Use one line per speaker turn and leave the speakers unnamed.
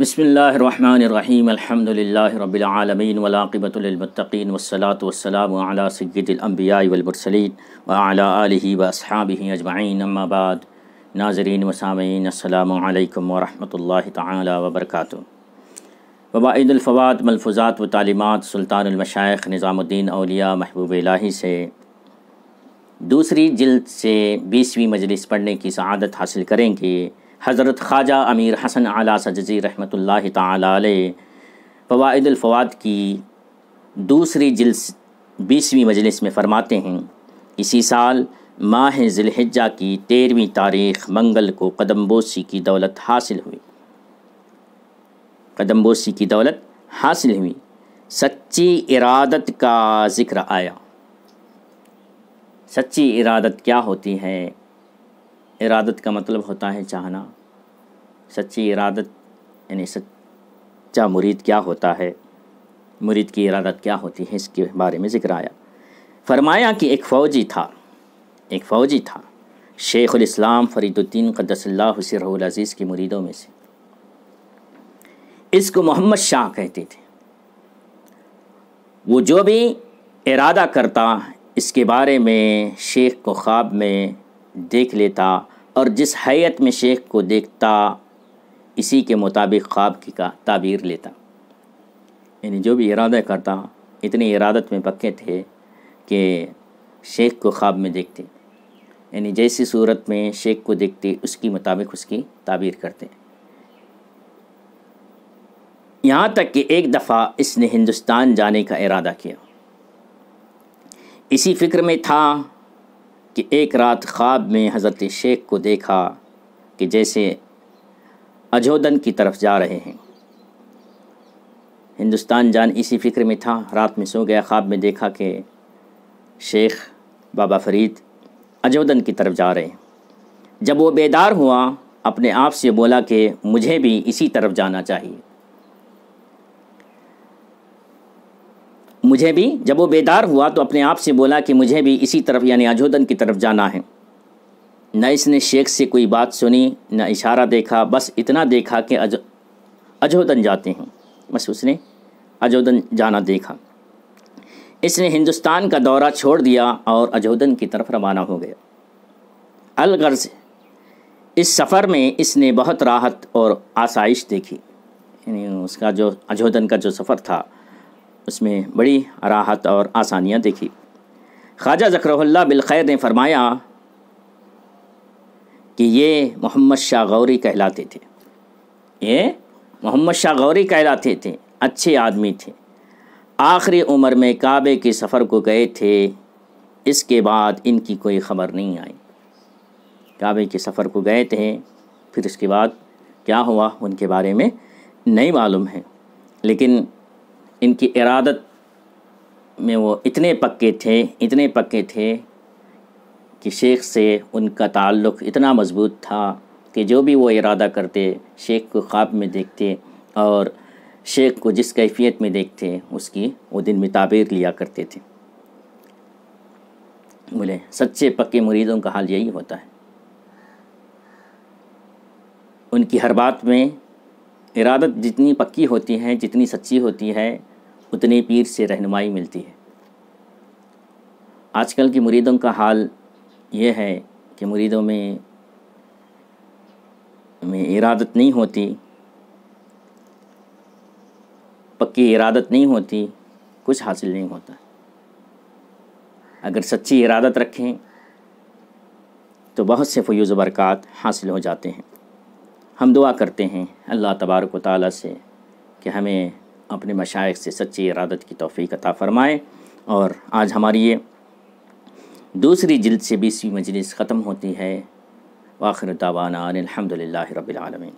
بسم اللہ الرحمن الرحیم الحمدللہ رب العالمین والعاقبۃ للمتقین والصلاة والسلام علی سید الانبیاء والمرسلین وعلی آلہ واصحابہ اجمعین، اما بعد۔ ناظرین و سامعین، السلام علیکم ورحمۃ اللہ تعالی وبرکاتہ۔ فوائد الفوات، ملفوظات و تعلیمات سلطان المشائخ نظام الدین اولیاء محبوب الہی سے دوسری جلد سے 20ویں مجلس پڑھنے کی سعادت حاصل کریں گے۔ حضرت خواجہ امیر حسن اعلیٰ سجزی رحمۃ اللہ تعالی علیہ فوائد الفوات کی دوسری جلد 20ویں مجلس میں فرماتے ہیں، اسی سال ماہ ذی الحجہ کی 13ویں تاریخ منگل کو قدم بوسی کی دولت حاصل ہوئی۔ قدم بوسی کی دولت حاصل ہوئی۔ سچی ارادت کا ذکر آیا۔ سچی ارادت کیا ہوتی ہے؟ ارادت کا مطلب ہوتا ہے چاہنا۔ سچی ارادت یعنی سچا مرید کیا ہوتا ہے، مرید کی ارادت کیا ہوتی ہے، اس کے بارے میں ذکر آیا۔ فرمایا کہ ایک فوجی تھا شیخ الاسلام فرید الدین قدس اللہ سرہ العزیز کی مریدوں میں سے۔ اس کو محمد شاہ کہتے تھے۔ وہ جو بھی ارادہ کرتا اس کے بارے میں شیخ کو خواب میں دیکھ لیتا، اور جس حیت میں شیخ کو دیکھتا اسی کے مطابق خواب کی کا تعبیر لیتا۔ یعنی جو بھی ارادہ کرتا اتنی ارادت میں پکے تھے کہ شیخ کو خواب میں دیکھتے، یعنی جیسی صورت میں شیخ کو دیکھتے اس کی مطابق اس کی تعبیر کرتے۔ یہاں تک کہ ایک دفعہ اس نے ہندوستان جانے کا ارادہ کیا۔ اسی فکر میں تھا کہ ایک رات خواب میں حضرت شیخ کو دیکھا کہ جیسے اجودن کی طرف جا رہے ہیں۔ ہندوستان جان اسی فکر میں تھا، رات میں سو گیا، خواب میں دیکھا کہ شیخ بابا فرید اجودن کی طرف جا رہے ہیں۔ جب وہ بیدار ہوا اپنے آپ سے بولا کہ مجھے بھی اسی طرف جانا چاہیے۔ جب وہ بیدار ہوا تو اپنے آپ سے بولا کہ مجھے بھی اسی طرف یعنی اجودن کی طرف جانا ہے۔ نہ اس نے شیخ سے کوئی بات سنی، نہ اشارہ دیکھا، بس اتنا دیکھا کہ اجودن جاتے ہیں، بس اس نے اجودن جانا دیکھا۔ اس نے ہندوستان کا دورہ چھوڑ دیا اور اجودن کی طرف روانہ ہو گیا۔ الغرض اس سفر میں اس نے بہت راحت اور آسائش دیکھی، یعنی اس کا جو اجودن کا جو سفر تھا اس میں بڑی راحت اور آسانیاں دیکھی۔ خواجہ ذکرہ اللہ بالخیر نے فرمایا کہ یہ محمد شاہ غوری کہلاتے تھے، اچھے آدمی تھے۔ آخری عمر میں کعبے کے سفر کو گئے تھے، اس کے بعد ان کی کوئی خبر نہیں آئی۔ کعبے کے سفر کو گئے تھے، پھر اس کے بعد کیا ہوا ان کے بارے میں نہیں معلوم ہے، لیکن ان کی ارادت میں وہ اتنے پکے تھے کہ شیخ سے ان کا تعلق اتنا مضبوط تھا کہ جو بھی وہ ارادہ کرتے شیخ کو خواب میں دیکھتے، اور شیخ کو جس کیفیت میں دیکھتے اس کی وہ دن میں تعبیر لیا کرتے تھے۔ بولے سچے پکے مریدوں کا حال یہی ہوتا ہے، ان کی ہر بات میں ارادت جتنی پکی ہوتی ہے، جتنی سچی ہوتی ہے، اتنی پیر سے رہنمائی ملتی ہے۔ آج کل کی مریدوں کا حال یہ ہے کہ مریدوں میں ارادت نہیں ہوتی، پکی ارادت نہیں ہوتی، کچھ حاصل نہیں ہوتا۔ اگر سچی ارادت رکھیں تو بہت سے فیوز و برکات حاصل ہو جاتے ہیں۔ ہم دعا کرتے ہیں اللہ تبارک و تعالیٰ سے کہ ہمیں اپنے مشائخ سے سچی ارادت کی توفیق عطا فرمائے۔ اور آج ہماری یہ دوسری جلد سے 20ویں مجلس ختم ہوتی ہے۔ وآخر دعوانا ان الحمدللہ رب العالمین۔